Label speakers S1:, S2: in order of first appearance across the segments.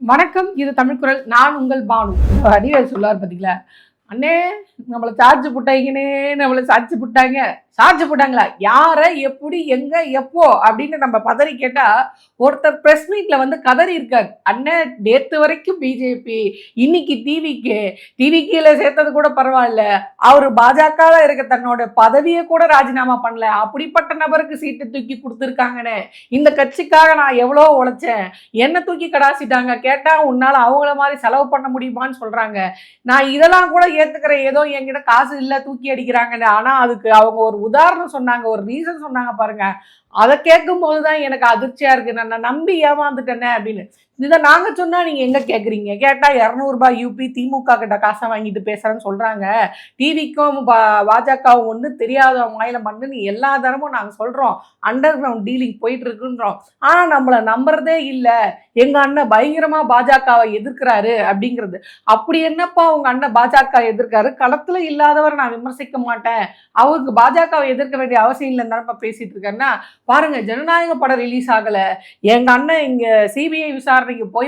S1: வணக்கம். இது தமிழ் குரல். நான் உங்கள் பானு. வடிவேல் சொல்லார் பார்த்தீங்களா, அண்ணே நம்மளை சார்ஜ் போட்டாங்கன்னே, நம்மளை சார்ஜ் போட்டாங்களா, யாரை எப்படி எங்க எப்போ அப்படின்னு நம்ம பதறி கேட்டா ஒருத்தர் பிரஸ் மீட்ல வந்து கதறி இருக்காரு. அண்ணன் நேத்து வரைக்கும் பிஜேபி, இன்னைக்கு டிவிகேல சேர்த்தது கூட பரவாயில்ல, அவரு பாஜக இருக்க தன்னோட பதவியை கூட ராஜினாமா பண்ணல, அப்படிப்பட்ட நபருக்கு சீட்டு தூக்கி கொடுத்துருக்காங்கன்னு. இந்த கட்சிக்காக நான் எவ்வளோ உழைச்சேன், என்ன தூக்கி கடாசிட்டாங்க, கேட்டா உன்னால அவங்கள மாதிரி செலவு பண்ண முடியுமான்னு சொல்றாங்க. நான் இதெல்லாம் கூட ஏத்துக்கிறேன், ஏதோ என்கிட்ட காசு இல்ல தூக்கி அடிக்கிறாங்கன்னு. ஆனா அதுக்கு அவங்க ஒரு உதாரணம் சொன்னாங்க, ஒரு ரீசன் சொன்னாங்க பாருங்க. அதை கேட்கும் போதுதான் எனக்கு அதிர்ச்சியா இருக்கு. நான் நம்பி ஏமாந்துட்டேனே அப்படின்னு. இதை நாங்க சொன்னா நீங்க எங்க கேக்குறீங்க? கேட்டா 200 ரூபாய் யூபி திமுக கிட்ட காசை வாங்கிட்டு பேசுறேன்னு சொல்றாங்க. டிவிக்கும் பாஜகவும் ஒண்ணு தெரியாதவங்க வாயில மண்ணுன்னு எல்லா தரமும் நாங்க சொல்றோம். அண்டர் கிரவுண்ட் டீலிங் போயிட்டு இருக்குன்றோம். ஆனா நம்மள நம்புறதே இல்ல. எங்க அண்ணன் பயங்கரமா பாஜகவை எதிர்க்கிறாரு அப்படிங்கிறது. அப்படி என்னப்பா உங்க அண்ணன் பாஜக எதிர்க்காரு? களத்துல இல்லாதவரை நான் விமர்சிக்க மாட்டேன், அவருக்கு பாஜகவை எதிர்க்க வேண்டிய அவசியம் இல்லைன்னு பேசிட்டு இருக்கேன்னா பாருங்க. ஜனநாயக படம் ரிலீஸ் ஆகல, எங்க அண்ணன் இங்க சிபிஐ விசாரணைக்கு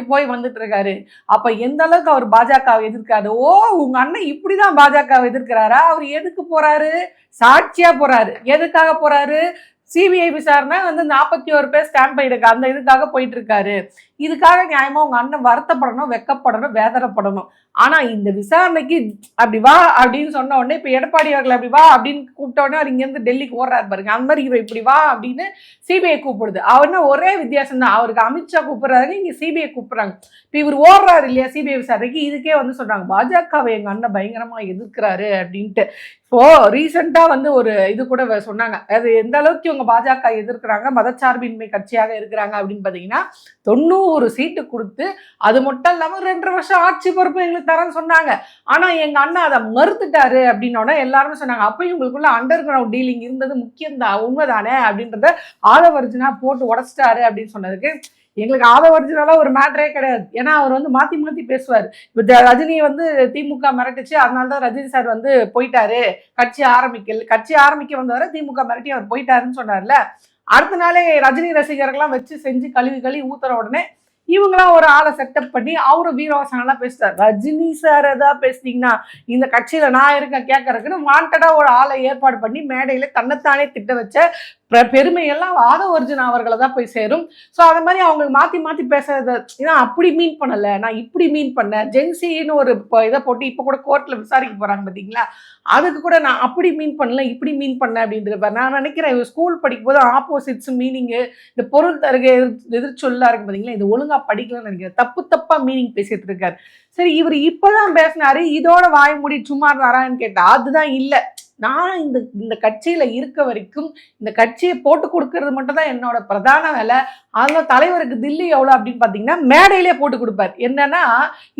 S1: போய் வந்துட்டு இருக்காரு. அப்ப எந்த அளவுக்கு அவர் பாஜகவை எதிர்க்காரு? ஓ, உங்க அண்ணன் இப்படிதான் பாஜகவை எதிர்க்கிறாரா? அவர் எதுக்கு போறாரு? சாட்சியா போறாரு. எதுக்காக போறாரு? சிபிஐ விசாரணை வந்து 41 பேர் ஸ்டாம்ப் எடுக்க அந்த இதுக்காக போயிட்டு இருக்காரு. இதுக்காக நியாயமா உங்க அண்ணன் வருத்தப்படணும், வெக்கப்படணும், வேதனைப்படணும். ஆனா இந்த விசாரணைக்கு அப்படி வா அப்படின்னு சொன்ன உடனே இப்ப எடப்பாடி அவர்கள் அப்படி வா அப்படின்னு கூப்பிட்ட உடனே அவர் இங்க இருந்து டெல்லிக்கு ஓடுறாரு பாருங்க. அந்த மாதிரி இவர் இப்படி வா அப்படின்னு சிபிஐ கூப்பிடுது. அவர்னா ஒரே வித்தியாசம் தான், அவருக்கு அமித்ஷா கூப்பிடுறாரு, இங்க சிபிஐ கூப்பிடுறாங்க. இப்ப இவர் ஓடுறாரு இல்லையா சிபிஐ விசாரணைக்கு, இதுக்கே வந்து சொல்றாங்க பாஜகவை எங்க அண்ணன் பயங்கரமா எதிர்க்கிறாரு அப்படின்ட்டு. இப்போ ரீசெண்டா வந்து ஒரு இது கூட சொன்னாங்க, அது எந்த அளவுக்கு இவங்க பாஜக எதிர்க்கிறாங்க, மதச்சார்பின்மை கட்சியாக இருக்கிறாங்க அப்படின்னு பாத்தீங்கன்னா 90 சீட்டு கொடுத்து அது மட்டும் இல்லாம 2.5 வருஷம் ஆட்சி பொறுப்பு எங்களுக்கு தரேன்னு சொன்னாங்க. ஆனா எங்க அண்ணன் அதை மறுத்துட்டாரு அப்படின்னோட எல்லாருமே சொன்னாங்க, அப்பயும் உங்களுக்குள்ள அண்டர் கிரவுண்ட் டீலிங் இருந்தது முக்கியம் தான், உண்மைதானே அப்படின்றத ஆதவர்ஜினா போட்டு உடச்சிட்டாரு அப்படின்னு சொன்னதுக்கு எங்களுக்கு ஆதவர்ஜினால ஒரு மேட்டரே கிடையாது. ஏன்னா அவர் வந்து மாத்தி மாத்தி பேசுவார். இப்போ ரஜினியை வந்து திமுக மிரட்டுச்சு, அதனாலதான் ரஜினி சார் வந்து போயிட்டாரு, கட்சி ஆரம்பிக்க வந்தவரை திமுக மிரட்டி அவர் போயிட்டாருன்னு சொன்னார்ல. அடுத்த நாளே ரஜினி ரசிகர்கள்லாம் வச்சு செஞ்சு கழுவி ஊத்துற உடனே இவங்களாம் ஒரு ஆளை செட்டப் பண்ணி அவரு வீரவாசனெல்லாம் பேசுறாரு. ரஜினி சார் ஏதாவது பேசுனீங்கன்னா இந்த கட்சியில நான் இருக்கேன் கேட்கறதுக்குன்னு வாண்டடா ஒரு ஆளை ஏற்பாடு பண்ணி மேடையில தன்னைத்தானே திட்ட வச்ச பெருமையெல்லாம் ஆதவர்ஜுனா அவர்களை தான் போய் சேரும். ஸோ அதை மாதிரி அவங்களுக்கு மாற்றி பேசுறது, ஏன்னா அப்படி மீன் பண்ணலை, நான் இப்படி மீன் பண்ணேன், ஜென்சின்னு ஒரு இதை போட்டு இப்போ கூட கோர்ட்டில் விசாரிக்க போகிறாங்க பார்த்தீங்களா, அதுக்கு கூட நான் அப்படி மீன் பண்ணல இப்படி மீன் பண்ணேன் அப்படின்றப்ப நான் நினைக்கிறேன் ஸ்கூல் படிக்கும் போது ஆப்போசிட்ஸ் மீனிங்கு, இந்த பொருள் தருகை எதிர்ச்சொல்லாக இருக்கு பார்த்தீங்களா, இது ஒழுங்காக படிக்கலன்னு நினைக்கிறேன், தப்பாக மீனிங் பேசிட்டு இருக்காரு. சரி, இவர் இப்போதான் பேசினாரு, இதோட வாய் மூடி சும்மா இருந்தாரான்னு கேட்டால் அதுதான் இல்லை. நான் இந்த கட்சியில இருக்க வரைக்கும் இந்த கட்சியை போட்டு கொடுக்கறது மட்டும் தான் என்னோட பிரதான வேலை. அதில் தலைவருக்கு தில்லி எவ்வளோ அப்படின்னு பார்த்தீங்கன்னா மேடையிலே போட்டு கொடுப்பார். என்னன்னா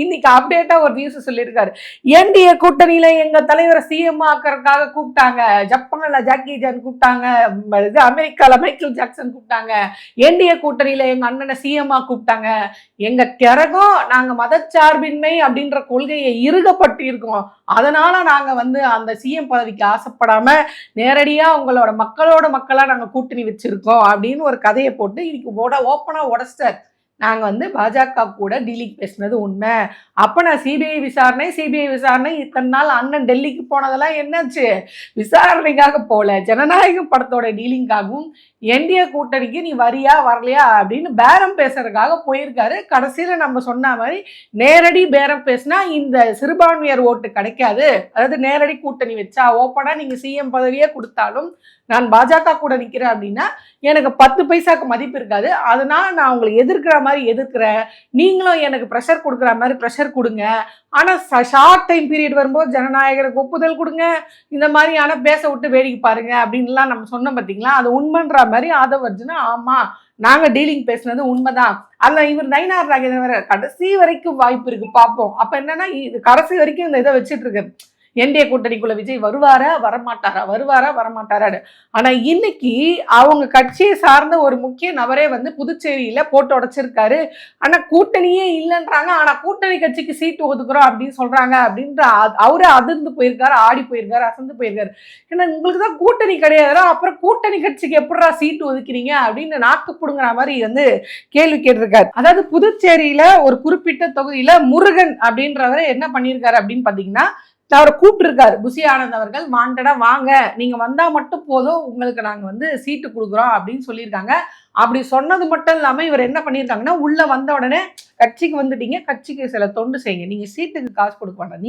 S1: இன்னைக்கு அப்டேட்டா ஒரு நியூஸ் சொல்லியிருக்காரு, என்டிஏ கூட்டணியில எங்க தலைவரை சிஎம் ஆக்கிறதுக்காக கூப்பிட்டாங்க, ஜப்பான்ல ஜாக்கி ஜான் கூப்பிட்டாங்க, இது அமெரிக்கால மைக்கேல் ஜாக்சன் கூப்பிட்டாங்க, என்டிஏ கூட்டணியில எங்க அண்ணனை சிஎம் கூப்பிட்டாங்க, எங்க திறகம் நாங்க மதச்சார்பின்மை அப்படின்ற கொள்கையை இறுகப்பட்டு இருக்கோம், அதனால நாங்க வந்து அந்த சிஎம் பதவிக்கு ஆசைப்படாம நேரடியா உங்களோட மக்களா நாங்க கூட்டணி வச்சிருக்கோம் அப்படின்னு ஒரு கதையை போட்டு இன்னைக்கு ஓப்பனா உடச்சிட்டார். நாங்க வந்து பாஜக கூட டீலிங் பேசினது உண்மை. அப்ப நான் சிபிஐ விசாரணை இத்தனை நாள் அண்ணன் டெல்லிக்கு போனதெல்லாம் என்னாச்சு? விசாரணைக்காக போல, ஜனநாயக படத்தோட டீலிங்காகவும் என்டிஏ கூட்டணிக்கு நீ வரியா வரலையா அப்படின்னு பேரம் பேசுறதுக்காக போயிருக்காரு. கடைசியில நம்ம சொன்ன மாதிரி நேரடி பேரம் பேசினா இந்த சிறுபான்மையர் ஓட்டு கிடைக்காது, அதாவது நேரடி கூட்டணி வச்சா ஓப்பனா நீங்க சிஎம் பதவியே கொடுத்தாலும் நான் பாஜக கூட நிற்கிறேன் அப்படின்னா எனக்கு 10 பைசாக்கு மதிப்பு இருக்காது, அதனால நான் உங்களை எதிர்க்கிற மாதிரி எதிர்க்கிறேன், நீங்களும் எனக்கு ப்ரெஷர் கொடுக்குற மாதிரி ப்ரெஷர் கொடுங்க, ஆனால் ஷார்ட் டைம் பீரியட் வரும்போது ஜனநாயகருக்கு ஒப்புதல் கொடுங்க, இந்த மாதிரியான பேச விட்டு வேடிக்கை பாருங்க அப்படின்லாம் நம்ம சொன்னோம் பார்த்தீங்களா. அது உண்மைன்ற மாதிரி ஆதவர்ஜுனா ஆமா நாங்கள் டீலிங் பேசுனது உண்மைதான். அதில் இவர் நயினார் நாகேந்திரன் கடைசி வரைக்கும் வாய்ப்பு இருக்கு பார்ப்போம். அப்போ என்னன்னா இது கடைசி வரைக்கும் இந்த இதை வச்சுட்டு இருக்கு. என்டிஏ கூட்டணிக்குள்ள விஜய் வருவாரா வரமாட்டாரான்னு. ஆனா இன்னைக்கு அவங்க கட்சியை சார்ந்த ஒரு முக்கிய நபரே வந்து புதுச்சேரியில போட்டு உடைச்சிருக்காரு. ஆனா கூட்டணியே இல்லைன்றாங்க. ஆனா கூட்டணி கட்சிக்கு சீட்டு ஒதுக்குறோம் அப்படின்னு சொல்றாங்க அப்படின்ற அவரு அதிர்ந்து போயிருக்காரு, ஆடி போயிருக்காரு, அசந்து போயிருக்காரு. ஏன்னா உங்களுக்கு தான் கூட்டணி கிடையாதுடா, அப்புறம் கூட்டணி கட்சிக்கு எப்படிடா சீட்டு ஒதுக்கிறீங்க அப்படின்னு நாக்கு புடுங்குற மாதிரி வந்து கேள்வி கேட்டிருக்காரு. அதாவது புதுச்சேரியில ஒரு குறிப்பிட்ட தொகுதியில முருகன் அப்படின்றவரை என்ன பண்ணியிருக்காரு அப்படின்னு பாத்தீங்கன்னா, அவரை கூப்பிட்டுருக்காரு புசி ஆனந்த் அவர்கள், வாண்டடா வாங்க, நீங்க வந்தா மட்டும் போதும், உங்களுக்கு நாங்க வந்து சீட்டு கொடுக்குறோம் அப்படின்னு சொல்லியிருக்காங்க. அப்படி சொன்னது மட்டும் இல்லாம இவர் என்ன பண்ணியிருக்காங்கன்னா, உள்ள வந்த உடனே கட்சிக்கு வந்துட்டீங்க, கட்சிக்கு சில தொண்டு செய்யுங்க, நீங்க சீட்டுக்கு காசு கொடுக்க வேண்டாம்,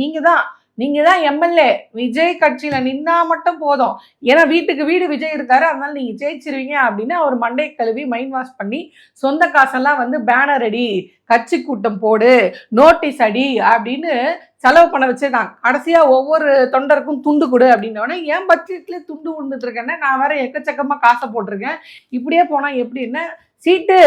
S1: நீங்க தான் எம்எல்ஏ, விஜய் கட்சியில நின்னா மட்டும் போதும், ஏன்னா வீட்டுக்கு வீடு விஜய் இருக்காரு, அதனால நீங்க ஜெயிச்சிருவீங்க அப்படின்னு அவர் மண்டை கழுவி மைண்ட் வாஷ் பண்ணி சொந்த காசெல்லாம் வந்து பேனர் அடி, கட்சி கூட்டம் போடு, நோட்டீஸ் அடி அப்படின்னு செலவு பண்ண வச்சிருக்காங்க. கடைசியா ஒவ்வொரு தொண்டருக்கும் துண்டு கொடு அப்படின்னோடனே, என் பட்ஜெட்ல துண்டு விழுந்துட்டு இருக்கேன்னா, நான் வேற எக்கச்சக்கமா காசை போட்டிருக்கேன், இப்படியே போனா எப்படி, என்ன சீட்டு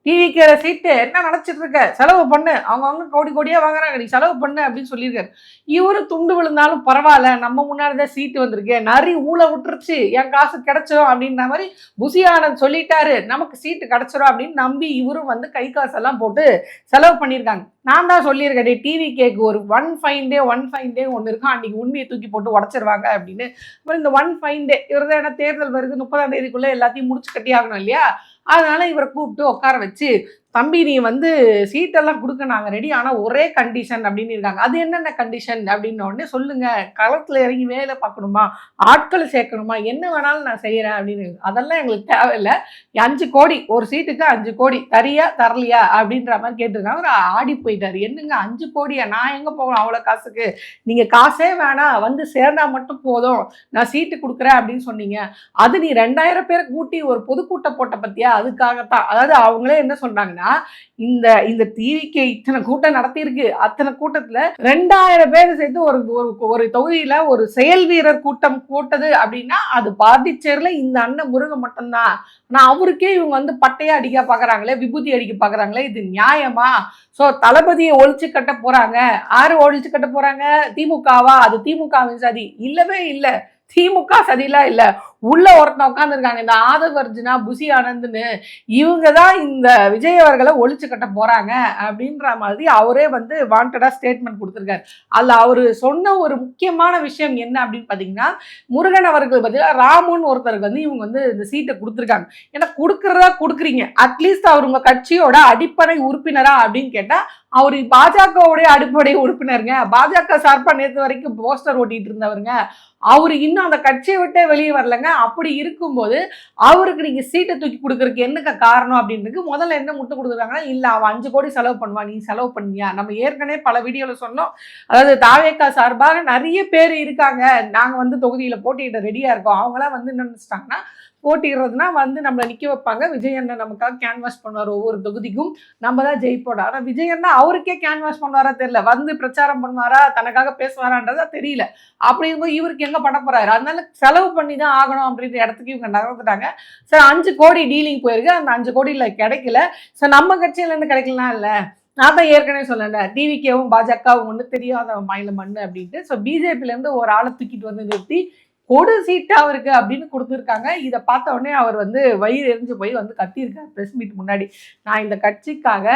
S1: டிவிக்கிற சீட்டு என்ன நினைச்சிட்டு இருக்க, செலவு பண்ணு, அவங்க கோடி கோடியா வாங்குறாங்க, நீ செலவு பண்ணு அப்படின்னு சொல்லியிருக்காரு. இவரு துண்டு விழுந்தாலும் பரவாயில்ல, நம்ம முன்னாடிதான் சீட்டு வந்திருக்கு, நரி ஊழ விட்டுருச்சு, என் காசு கிடைச்சிடும் அப்படின்ற மாதிரி புசி ஆனந்த் சொல்லிட்டாரு, நமக்கு சீட்டு கிடைச்சிடும் அப்படின்னு நம்பி இவரும் வந்து கை காசெல்லாம் போட்டு செலவு பண்ணியிருக்காங்க. நான் தான் சொல்லியிருக்கேன், டிவி கேக்கு ஒரு ஒன் ஃபைன் டே ஒன்று இருக்கும், அன்னைக்கு உண்மையை தூக்கி போட்டு உடச்சிருவாங்க அப்படின்னு. அப்புறம் இந்த ஒன் ஃபைன் டே இவர் தான், ஏன்னா தேர்தல் வருது 30ஆம் தேதிக்குள்ள எல்லாத்தையும் முடிச்சு கட்டி ஆகணும் இல்லையா, அதனால இவரை கூப்பிட்டு உட்கார வச்சு, தம்பி நீ வந்து சீட்டெல்லாம் கொடுக்க நாங்கள் ரெடி, ஆனால் ஒரே கண்டிஷன் அப்படின்னு இருக்காங்க. அது என்னென்ன கண்டிஷன் அப்படின்ன உடனே சொல்லுங்க, களத்தில் இறங்கி வேலை பார்க்கணுமா, ஆட்களை சேர்க்கணுமா, என்ன வேணாலும் நான் செய்கிறேன் அப்படின்னு. அதெல்லாம் எங்களுக்கு தேவையில்லை, 5 கோடி ஒரு சீட்டுக்கு 5 கோடி தரியா தரலையா அப்படின்ற மாதிரி கேட்டிருக்காங்க. அவர் ஆடி போயிட்டாரு. என்னங்க 5 கோடியா, நான் எங்கே போகணும் அவ்வளோ காசுக்கு, நீங்கள் காசே வேணாம், வந்து சேர்ந்தா மட்டும் போதும், நான் சீட்டு கொடுக்குறேன் அப்படின்னு சொன்னீங்க. அது நீ 2000 பேரை கூட்டி ஒரு பொதுக்கூட்டம் போட்ட பத்தியா, அதுக்காகத்தான். அதாவது அவங்களே என்ன சொல்றாங்கன்னா, இந்த டிவிக்கு இத்தனை கூட்டம் நடத்தியிருக்கு, அத்தனை கூட்டத்துல 2000 பேர் சேர்த்து ஒரு தொகுதியில ஒரு செயல் வீரர் கூட்டம் போட்டது அப்படின்னா அது பாண்டிச்சேரியில இந்த அண்ணன் முருகன் மட்டும்தான். ஆனா அவருக்கே இவங்க வந்து பட்டையா அடிக்க பாக்குறாங்களே, விபூதி அடிக்க பாக்குறாங்களே, இது நியாயமா? சோ தளபதியை ஒழிச்சு கட்ட போறாங்க. யாரு ஒழிச்சு கட்ட போறாங்க? திமுகவா? அது திமுகவின் சதி இல்லவே இல்லை, திமுக சதியெல்லாம் இல்ல. உள்ள ஒருத்தன் உட்காந்துருக்காங்க, இந்த ஆதவ் அர்ஜுனா, புசி ஆனந்த்னு, இவங்க தான் இந்த விஜய் அவர்களை ஒழிச்சு கட்ட போறாங்க அப்படின்ற மாதிரி அவரே வந்து வாண்டடா ஸ்டேட்மெண்ட் கொடுத்துருக்காரு. அதுல அவரு சொன்ன ஒரு முக்கியமான விஷயம் என்ன அப்படின்னு பாத்தீங்கன்னா, முருகன் அவர்கள் பார்த்தீங்கன்னா ராமுன்னு ஒருத்தருக்கு வந்து இவங்க வந்து இந்த சீட்டை கொடுத்துருக்காங்க. ஏன்னா கொடுக்கறதா கொடுக்குறீங்க, அட்லீஸ்ட் அவர் உங்க கட்சியோட அடிப்படை உறுப்பினரா அப்படின்னு கேட்டா அவரு பாஜகவுடைய அடிப்படை உறுப்பினருங்க, பாஜக சார்பா நேற்று வரைக்கும் போஸ்டர் ஓட்டிட்டு இருந்தவருங்க, அவரு இன்னும் அந்த கட்சியை விட்டே வெளியே வரலங்க. அப்படி இருக்கும்போது அவருக்கு நீங்க சீட்டை தூக்கி கொடுக்கறதுக்கு என்னங்க காரணம் அப்படின்னு முதல்ல என்ன முட்டு கொடுக்குறாங்கன்னா, இல்ல அவன் 5 கோடி செலவு பண்ணுவான், நீ செலவு பண்ணியா? நம்ம ஏற்கனவே பல வீடியோல சொன்னோம். அதாவது தாவேகா சார்பாக நிறைய பேர் இருக்காங்க, நாங்க வந்து தொகுதியில போட்டியிட ரெடியா இருக்கோம், அவங்களாம் வந்து என்ன நினைச்சிட்டாங்கன்னா, போட்டிடுறதுனா வந்து நம்மளை நிற்க வைப்பாங்க, விஜய் அண்ணன் நமக்காக கேன்வாஸ் பண்ணுவார் ஒவ்வொரு தொகுதிக்கும், நம்ம தான் ஜெயிப்போட. ஆனால் விஜய் அண்ணா அவருக்கே கேன்வாஸ் பண்ணுவாரா தெரியல, வந்து பிரச்சாரம் பண்ணுவாரா, தனக்காக பேசுவாரான்றதா தெரியல. அப்படி இருக்கும்போது இவருக்கு எங்கே பண்ண போறாரு? அதனால செலவு பண்ணி தான் ஆகணும் அப்படின்ற இடத்துக்கு இவங்க நகர்ந்துட்டாங்க. சார் 5 கோடி டீலிங் போயிருக்கு, அந்த 5 கோடியில் கிடைக்கல. சார் நம்ம கட்சியிலேருந்து கிடைக்கலாம் இல்லை, நான் தான் ஏற்கனவே சொல்லல, டிவிகேவும் பாஜகவும் ஒன்று தெரியாத மாநில மண்ணு அப்படின்ட்டு. ஸோ பிஜேபியிலேருந்து ஒரு ஆளை தூக்கிட்டு வந்து நிறுத்தி கொடு சீட்டு அவருக்கு அப்படின்னு கொடுத்துருக்காங்க. இதை பார்த்த உடனே அவர் வந்து வயிறு எரிஞ்சு போய் வந்து கத்தியிருக்காரு ப்ரெஸ் மீட் முன்னாடி. நான் இந்த கட்சிக்காக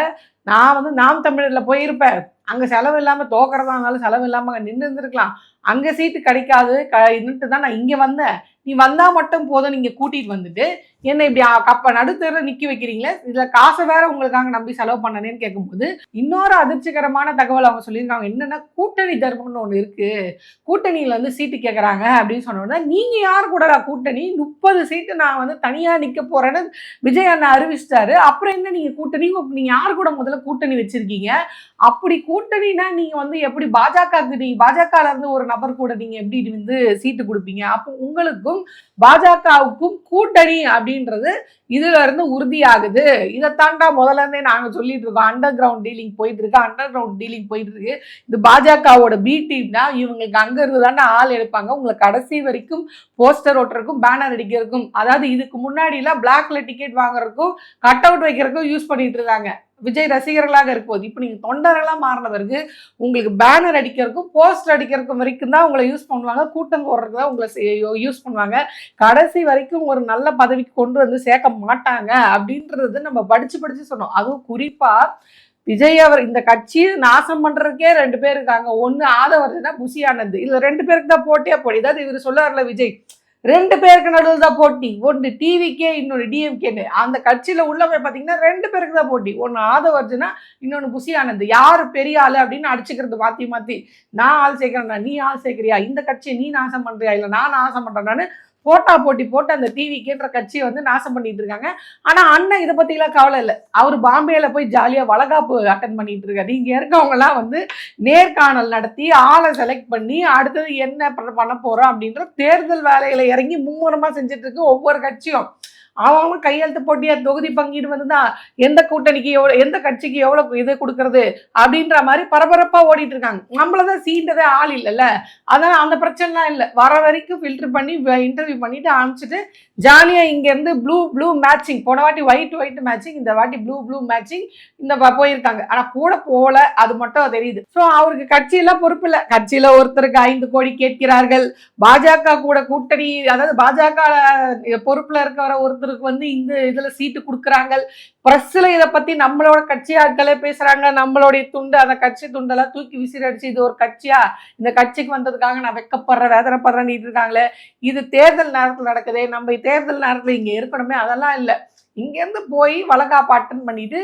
S1: நான் வந்து நாம் தமிழரில் போயிருப்பேன், அங்கே செலவு இல்லாமல் தோக்கிறதா இருந்தாலும் செலவு இல்லாமல் அங்கே நின்று இருந்திருக்கலாம், அங்கே சீட்டு கிடைக்காது நின்றுட்டு தான் நான் இங்கே வந்தேன், நீ வந்தால் மட்டும் போதும், நீங்கள் கூட்டிகிட்டு வந்துட்டு என்ன இப்படி நடுத்தர நிற்க வைக்கிறீங்களே, இதில் காசை வேற உங்களுக்காக நம்பி செலவு பண்ணனேன்னு கேட்கும்போது இன்னொரு அதிர்ச்சிகரமான தகவல் அவங்க சொல்லியிருக்காங்க. என்னென்னா கூட்டணி தர்மம்னு ஒன்று இருக்குது, கூட்டணியில் வந்து சீட்டு கேட்குறாங்க அப்படின்னு சொன்னோன்னா, நீங்கள் யார் கூட கூட்டணி, 30 சீட்டு நான் வந்து தனியாக நிற்க போகிறேன்னு விஜய் அண்ணா அறிவிச்சிட்டாரு, அப்புறம் என்ன நீங்கள் கூட்டணி, நீங்கள் யார் கூட முதல்ல கூட்டணி வச்சுருக்கீங்க? அப்படி கூட்டணினா நீங்கள் வந்து எப்படி பாஜகவுக்கு, நீங்கள் பாஜகவில் இருந்து ஒரு நபர் கூட நீங்கள் எப்படி வந்து சீட்டு கொடுப்பீங்க? அப்போ உங்களுக்கும் பாஜகவுக்கும் கூட்டணி அப்படின்றது இதுல இருந்து உறுதியாகுது. இதை தாண்டா முதல்ல இருந்தே நாங்க சொல்லிட்டு இருக்கோம், அண்டர் கிரவுண்ட் டீலிங் போயிட்டு இருக்கு. இது பாஜகவோட பி டீம்னா இவங்களுக்கு அங்க இருந்து தாண்டா ஆள் எடுப்பாங்க, உங்களை கடைசி வரைக்கும் போஸ்டர் ஓட்டுறதுக்கும் பேனர் அடிக்கிறதுக்கும், அதாவது இதுக்கு முன்னாடி எல்லாம் பிளாக்ல டிக்கெட் வாங்குறதுக்கும் கட் அவுட் வைக்கிறதுக்கும் யூஸ் பண்ணிட்டு இருக்காங்க. விஜய் ரசிகர்களாக இருக்கும்போது இப்போ நீங்கள் தொண்டர்களாக மாறின பிறகு உங்களுக்கு பேனர் அடிக்கிறதுக்கும் போஸ்டர் அடிக்கிறதுக்கும் வரைக்கும் தான் உங்களை யூஸ் பண்ணுவாங்க, கூட்டம் போடுறதுக்கு தான் உங்களை யூஸ் பண்ணுவாங்க. கடைசி வரைக்கும் ஒரு நல்ல பதவிக்கு கொண்டு வந்து சேர்க்க மாட்டாங்க அப்படின்றது நம்ம படிச்சு சொன்னோம். அதுவும் குறிப்பாக விஜய் அவர் இந்த கட்சியை நாசம் பண்றதுக்கே 2 பேர் இருக்காங்க. ஒன்று ஆதவர்ஜனா, புசி ஆனந்த். இதுல 2 பேருக்கு தான் போட்டியா போடி. அதாவது இவர் சொல்லார்ல விஜய் 2 பேருக்கு நடுவில் தான் போட்டி. ஒன்று டிவிக்கே, இன்னொன்று டிஎம்கேன்னு. அந்த கட்சியில உள்ளவே பார்த்தீங்கன்னா 2 பேருக்கு தான் போட்டி. ஒன்று ஆதவர்ஜனா, இன்னொன்று புசி ஆனந்த். யாரு பெரிய ஆளு அப்படின்னு அடிச்சுக்கிறது மாத்தி மாத்தி. நான் ஆள் சேர்க்கிறேன்னா, நீ ஆள் சேர்க்கிறியா, இந்த கட்சியை நீ நாசம் பண்றியா, இல்லை நான் நாசம் பண்றேன்னு போட்டா போட்டி போட்டு அந்த டிவிக்கேன்ற கட்சியை வந்து நாசம் பண்ணிட்டு இருக்காங்க. ஆனா அண்ணன் இதை பத்திலாம் கவலை இல்லை. அவர் பாம்பேல போய் ஜாலியா வளகாப்பு அட்டன் பண்ணிட்டு இருக்காரு. இங்க இருக்கவங்க எல்லாம் வந்து நேர்காணல் நடத்தி ஆளை செலக்ட் பண்ணி அடுத்தது என்ன பண்ண போறோம் அப்படின்ற தேர்தல் வேலைகளை இறங்கி மும்முரமா செஞ்சுட்டு இருக்கு ஒவ்வொரு கட்சியும். அவங்க கையெழுத்து போட்டியா தொகுதி பங்கீடு வந்துதான் எந்த கூட்டணிக்கு எவ்வளவு, எந்த கட்சிக்கு எவ்வளவு இது கொடுக்கறது அப்படின்ற மாதிரி பரபரப்பா ஓடிட்டு இருக்காங்க. நம்மளதான் சீண்டதே ஆள் இல்லைல்ல, அதனால அந்த பிரச்சனைலாம் இல்லை. வர வரைக்கும் ஃபில்டர் பண்ணி இன்டர்வியூ பண்ணிட்டு அனுப்பிச்சிட்டு ஜாலியா இங்க இருந்து ப்ளூ மேட்சிங், போன வாட்டி ஒயிட் மேட்சிங், இந்த வாட்டி ப்ளூ மேட்சிங் இந்த போயிருக்காங்க. ஆனா கூட போல, அது மட்டும் தெரியுது. ஸோ அவருக்கு கட்சியெல்லாம் பொறுப்பு இல்லை. கட்சியில ஒருத்தருக்கு 5 கோடி கேட்கிறார்கள். பாஜக கூட கூட்டணி, அதாவது பாஜக பொறுப்புல இருக்கிற ஒருத்தருக்கு வந்து இந்த இதுல சீட்டு கொடுக்குறாங்க. பிரஸ்ல இதை பத்தி நம்மளோட கட்சி ஆட்களே பேசுறாங்க. நம்மளுடைய துண்டு, அந்த கட்சி துண்டெல்லாம் தூக்கி விசிறடிச்சு இது ஒரு கட்சியா, இந்த கட்சிக்கு வந்ததுக்காக நான் வெக்கப்படுறேன் வேதனைப்படுறேன்னு இருக்காங்களே. இது தேர்தல் நேரத்தில் நடக்குதே, நம்ம தேர்தல் நேரத்தில் இங்க இருக்கணுமே, அதெல்லாம் இல்லை. இங்க இருந்து போய் வளகாப்பு அட்டன் பண்ணிட்டு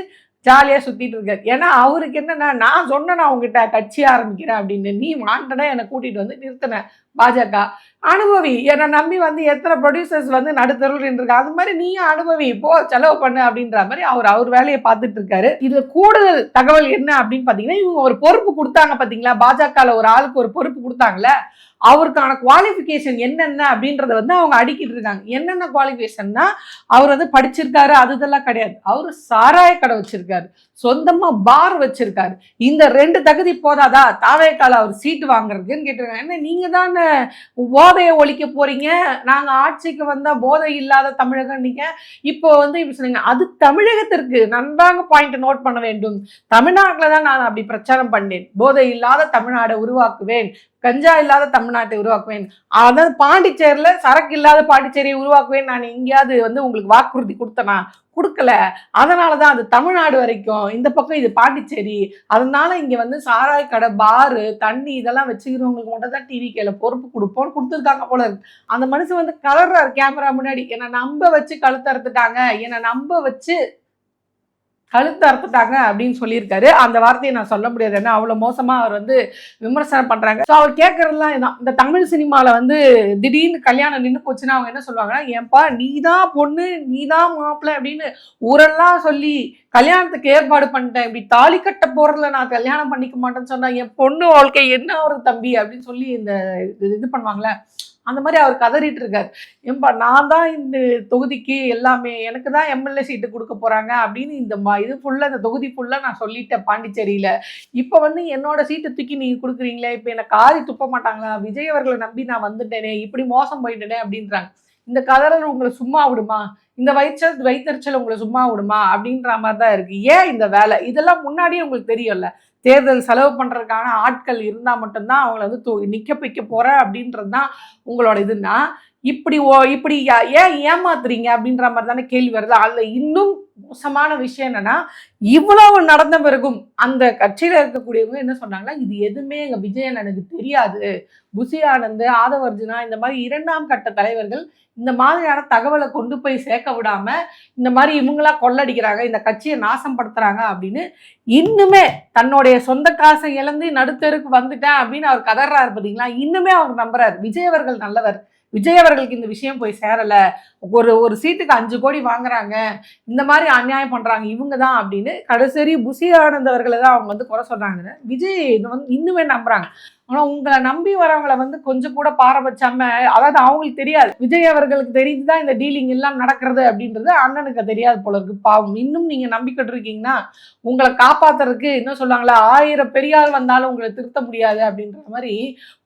S1: ஜாலியா சுத்திட்டு இருக்காரு. ஏன்னா அவருக்கு என்னன்னா, நான் சொன்னேன் அவங்ககிட்ட கட்சி ஆரம்பிக்கிறேன் அப்படின்னு, நீ வாண்டடா என்னை கூட்டிட்டு வந்து நிறுத்தின பாஜக. அனுபவி, என்னை நம்பி வந்து எத்தனை ப்ரொடியூசர்ஸ் வந்து நடுத்தருள் இருக்காங்க. அது மாதிரி நீயும் அனுபவி, போ செலவு பண்ணு அப்படின்ற மாதிரி அவர் வேலையை பார்த்துட்டு இருக்காரு. இதுல கூடுதல் தகவல் என்ன அப்படின்னு பாத்தீங்கன்னா, இவங்க ஒரு பொறுப்பு கொடுத்தாங்க பாத்தீங்களா, பாஜகல ஒரு ஆளுக்கு ஒரு பொறுப்பு கொடுத்தாங்களே, அவருக்கான குவாலிஃபிகேஷன் என்னென்ன அப்படின்றத வந்து அவங்க அடிக்கிட்டு இருக்காங்க. என்னென்ன குவாலிஃபிகேஷன்னா, அவர் வந்து படிச்சிருக்காரு அது இதெல்லாம் கிடையாது. அவரு சாராய கடை வச்சிருக்காரு, சொந்தமா பார் வச்சிருக்காரு. இந்த 2 தகுதி போதாதா தாவேக்கால அவர் சீட்டு வாங்குறதுக்குன்னு கேட்டிருக்காங்க. என்ன நீங்க தானே போதையை ஒழிக்க போறீங்க, நாங்க ஆட்சிக்கு வந்தா போதை இல்லாத தமிழகம், நீங்க இப்போ வந்து இப்படி சொன்னீங்க. அது தமிழகத்திற்கு நன்றாக பாயிண்ட் நோட் பண்ண வேண்டும். தமிழ்நாட்டில் தான் நான் அப்படி பிரச்சாரம் பண்ணேன், போதை இல்லாத தமிழ்நாடை உருவாக்குவேன், கஞ்சா இல்லாத தமிழ்நாட்டை உருவாக்குவேன், அதாவது பாண்டிச்சேரியில சரக்கு இல்லாத பாண்டிச்சேரியை உருவாக்குவேன். நான் எங்கேயாவது வந்து உங்களுக்கு வாக்குறுதி கொடுத்தனா? கொடுக்கல. அதனாலதான் அது தமிழ்நாடு வரைக்கும், இந்த பக்கம் இது பாண்டிச்சேரி. அதனால இங்க வந்து சாராய கடை, பாரு, தண்ணி இதெல்லாம் வச்சுக்கிறவங்களுக்கு மட்டும் தான் டிவி கேல பொறுப்பு கொடுப்போம்னு கொடுத்துருக்காங்க போல இருக்கு. அந்த மனுஷன் வந்து கலர்றாரு கேமரா முன்னாடி. என்னை நம்ப வச்சு கழுத்து அறுத்துட்டாங்க, என்னை நம்ப வச்சு கழுத்து அறுத்துட்டாங்க அப்படின்னு சொல்லியிருக்காரு. அந்த வார்த்தையை நான் சொல்ல முடியாது, ஏன்னா அவ்வளவு மோசமா அவர் வந்து விமர்சனம் பண்றாங்க. ஸோ அவர் கேட்கறதுலாம் இதுதான். இந்த தமிழ் சினிமால வந்து திடீர்னு கல்யாணம் நின்று போச்சுன்னா அவங்க என்ன சொல்லுவாங்கன்னா, ஏன்பா நீதான் பொண்ணு நீதான் மாப்பிள்ளை அப்படின்னு ஊரெல்லாம் சொல்லி கல்யாணத்துக்கு ஏற்பாடு பண்ணிட்டேன், இப்படி தாலி கட்ட போறதுல நான் கல்யாணம் பண்ணிக்க மாட்டேன்னு சொன்னா என் பொண்ணு வாழ்க்கை என்ன ஒரு தம்பி அப்படின்னு சொல்லி இந்த இது பண்ணுவாங்களே, அந்த மாதிரி அவர் கதறிட்டு இருக்காரு. ஏன்பா நான் தான் இந்த தொகுதிக்கு எல்லாமே, எனக்கு தான் எம்எல்ஏ சீட்டு கொடுக்க போறாங்க அப்படின்னு இந்த இது ஃபுல்லா, இந்த தொகுதி ஃபுல்லா நான் சொல்லிட்டேன் பாண்டிச்சேரியில. இப்போ வந்து என்னோட சீட்டை தூக்கி நீங்க கொடுக்குறீங்களே, இப்போ என்னை காரி துப்ப மாட்டாங்களா, விஜய் அவர்களை நம்பி நான் வந்துட்டேனே, இப்படி மோசம் போயிட்டேனே அப்படின்றாங்க. இந்த கதறல் உங்களை சும்மா விடுமா, இந்த வைத்தறிச்சல் உங்களை சும்மா விடுமா அப்படின்ற மாதிரி தான் இருக்கு. ஏன் இந்த வேலை, இதெல்லாம் முன்னாடியே உங்களுக்கு தெரியும்ல. தேர்தல் செலவு பண்றதுக்கான ஆட்கள் இருந்தா மட்டும்தான் அவங்கள வந்து நிக்க வைக்க போற அப்படின்றது தான் உங்களோட இதுன்னா, இப்படி ஏன் ஏமாத்துறீங்க அப்படின்ற மாதிரி தானே கேள்வி வருது. அதுல இன்னும் மோசமான விஷயம் என்னன்னா, இவ்வளவு நடந்த பிறகும் அந்த கட்சியில இருக்கக்கூடியவங்க என்ன சொன்னாங்கன்னா, இது எதுவுமே எங்க விஜயன் எனக்கு தெரியாது, புசி ஆனந்த், ஆதவர்ஜுனா இந்த மாதிரி 2ஆம் கட்ட தலைவர்கள் இந்த மாதிரியான தகவலை கொண்டு போய் சேர்க்க விடாம இந்த மாதிரி இவங்களா கொள்ளடிக்கிறாங்க, இந்த கட்சியை நாசப்படுத்துறாங்க அப்படின்னு இன்னுமே தன்னுடைய சொந்த காசை இழந்து நடுத்தருக்கு வந்துட்டேன் அப்படின்னு அவர் கதறாரு பார்த்தீங்களா. இன்னுமே அவர் நம்புறாரு விஜய் அவர்கள் நல்லவர், விஜய் அவர்களுக்கு இந்த விஷயம் போய் சேரல, ஒரு சீட்டுக்கு 5 கோடி வாங்குறாங்க, இந்த மாதிரி அநியாயம் பண்றாங்க இவங்க தான் அப்படின்னு கடைசி புசி ஆனந்த் அவர்களை தான் அவங்க வந்து குறை சொல்றாங்க. விஜய் வந்து இன்னுமே நம்புறாங்க. ஆனா உங்களை நம்பி வரவங்களை வந்து கொஞ்சம் கூட பாரபட்சாம, அதாவது அவங்களுக்கு தெரியாது, விஜய் அவர்களுக்கு தெரிந்துதான் இந்த டீலிங் எல்லாம் நடக்கிறது அப்படின்றது அண்ணனுக்கு தெரியாது போல இருக்கு. பாவம், இன்னும் நீங்க நம்பிக்கிட்டு இருக்கீங்கன்னா உங்களை காப்பாத்துறதுக்கு இன்னும் சொல்லுவாங்களா, 1000 பெரியாள் வந்தாலும் உங்களை திருத்த முடியாது அப்படின்ற மாதிரி,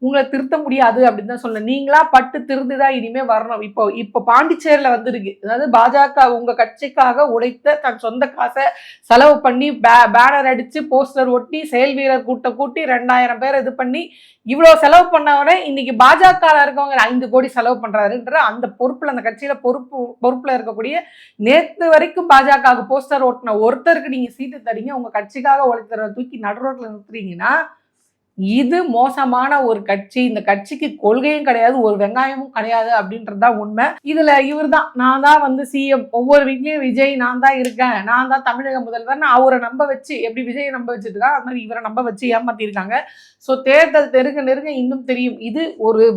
S1: உங்களை திருத்த முடியாது அப்படின்னு தான் சொல்ல. நீங்களா பட்டு திருந்துதான் இனிமே வரணும். இப்போ பாண்டிச்சேரியில வந்திருக்கு, அதாவது பாஜக உங்க கட்சிக்காக உழைத்த தன் சொந்த காசை செலவு பண்ணி பேனர் அடிச்சு போஸ்டர் ஒட்டி செயல் வீரர் கூட்டம் கூட்டி 2000 பேர் இது பண்ணி இவ்வளவு செலவு பண்ணவரை இன்னைக்கு பாஜக இருக்கவங்க 5 கோடி செலவு பண்றாருன்ற அந்த பொறுப்புல, அந்த கட்சியில பொறுப்புல இருக்கக்கூடிய, நேத்து வரைக்கும் பாஜக போஸ்டர் ஓட்டின ஒருத்தருக்கு நீங்க சீட்டு தரீங்க, உங்க கட்சிக்காக உழைக்கிற தூக்கி நடுரோட்ல நிறுத்துறீங்கன்னா இது மோசமான ஒரு கட்சி. இந்த கட்சிக்கு கொள்கையும் கிடையாது, ஒரு வெங்காயமும் கிடையாது அப்படின்றதுதான் உண்மை. இதுல இவர் தான், நான் தான் வந்து சிஎம், ஒவ்வொரு வீட்லயும் விஜய் நான் தான் இருக்கேன், நான் தான் தமிழக முதல்வர், அவரை நம்ப வச்சு, எப்படி விஜயை நம்ப வச்சுட்டு அது மாதிரி இவரை நம்ப வச்சு ஏமாத்திருக்காங்க. ஸோ தேர்தல் நெருங்க இன்னும் தெரியும். இது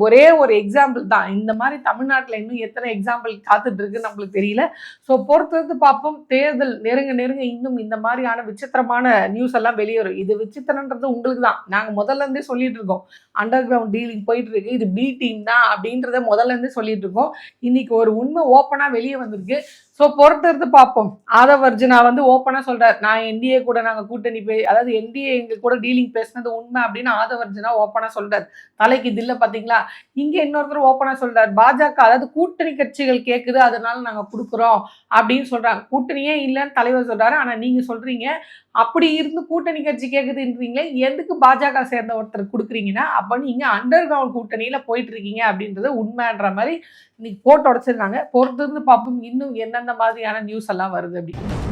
S1: ஒரே ஒரு எக்ஸாம்பிள் தான். இந்த மாதிரி தமிழ்நாட்டில் இன்னும் எத்தனை எக்ஸாம்பிள் காத்துட்டு இருக்குன்னு நம்மளுக்கு தெரியல. ஸோ பொறுத்து பார்ப்போம். தேர்தல் நெருங்க இன்னும் இந்த மாதிரியான விசித்திரமான நியூஸ் எல்லாம் வெளியேறும். இது விசித்திரன்றது உங்களுக்கு தான். நாங்கள் முதல்ல இருந்தே சொல்லிட்டு இருக்கோம், அண்டர் கிரவுண்ட் டீலிங் போயிட்டு இருக்கு, இது பி டீம் தான் அப்படின்றத முதல்ல இருந்தே சொல்லிட்டு இருக்கோம். இன்னைக்கு ஒரு உண்மை ஓப்பனா வெளியே வந்திருக்கு. ஸோ பொறுத்திருந்து பார்ப்போம். ஆதவ் அர்ஜுனா வந்து ஓப்பனா சொல்றாரு, நான் என்டிஏ கூட நாங்கள் கூட்டணி அதாவது என்டிஏ எங்க கூட டீலிங் பேசினது உண்மை அப்படின்னு ஆதவ் அர்ஜுனா ஓப்பனா சொல்றாரு. தலைக்கு இது இல்லை பாத்தீங்களா. இங்க இன்னொருத்தர் ஓப்பனா சொல்றாரு, பாஜக அதாவது கூட்டணி கட்சிகள் கேட்குது அதனால நாங்க கொடுக்குறோம் அப்படின்னு சொல்றாங்க. கூட்டணியே இல்லைன்னு தலைவர் சொல்றாரு. ஆனா நீங்க சொல்றீங்க அப்படி இருந்து கூட்டணி கட்சி கேட்குதுன்றீங்களே, எதுக்கு பாஜக சேர்ந்த ஒருத்தர் கொடுக்குறீங்கன்னா அப்ப நீங்க அண்டர் கிரவுண்ட் கூட்டணியில போயிட்டு இருக்கீங்க அப்படின்றது உண்மைன்ற மாதிரி இன்னைக்கு போட்டு உடைச்சிருக்காங்க. பொறுத்திருந்து பார்ப்போம் இன்னும் என்னென்ன மாதிரியான நியூஸ் எல்லாம் வருது அப்படி.